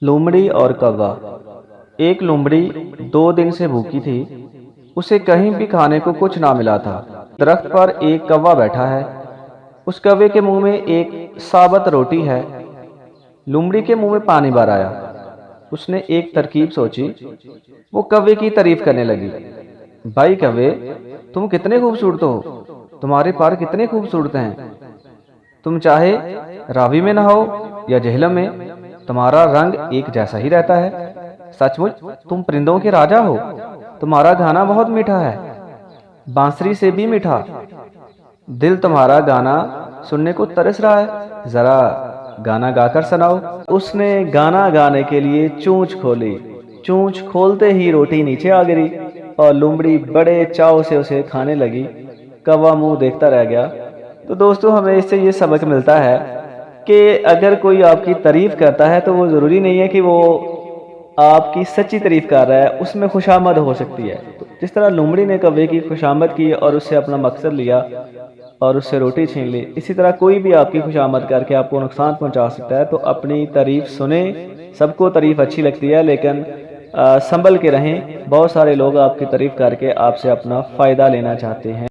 लोमड़ी और कौवा। एक लोमड़ी 2 दिन से भूखी थी। उसे कहीं भी खाने को कुछ ना मिला था। दरख्त पर एक कौवा बैठा है। उस कौवे के मुंह में एक साबत रोटी है। लोमड़ी के मुंह में पानी भर आया। उसने एक तरकीब सोची। वो कौवे की तारीफ करने लगी। भाई कौवे, तुम कितने खूबसूरत हो। तुम्हारे पर कितने खूबसूरत हैं। तुम चाहे रावी में नहाओ या जहलम में, तुम्हारा रंग एक जैसा ही रहता है। सचमुच तुम परिंदों के राजा हो। तुम्हारा गाना बहुत मीठा है, बांसुरी से भी मीठा। दिल तुम्हारा गाना सुनने को तरस रहा है। जरा गाना गाकर सुनाओ। उसने गाना गाने के लिए चोंच खोली। चोंच खोलते ही रोटी नीचे आ गिरी और लोमड़ी बड़े चाव से उसे खाने लगी। कौवा मुंह देखता रह गया। तो दोस्तों, हमें इससे ये सबक मिलता है कि अगर कोई आपकी तारीफ करता है तो वो ज़रूरी नहीं है कि वो आपकी सच्ची तारीफ कर रहा है, उसमें खुशामद हो सकती है। तो जिस तरह लोमड़ी ने कौवे की खुशामद की और उससे अपना मकसद लिया और उससे रोटी छीन ली, इसी तरह कोई भी आपकी खुशामद करके आपको नुकसान पहुंचा सकता है। तो अपनी तारीफ सुने। सबको तारीफ अच्छी लगती है, लेकिन संभल के रहें। बहुत सारे लोग आपकी तारीफ करके आपसे अपना फ़ायदा लेना चाहते हैं।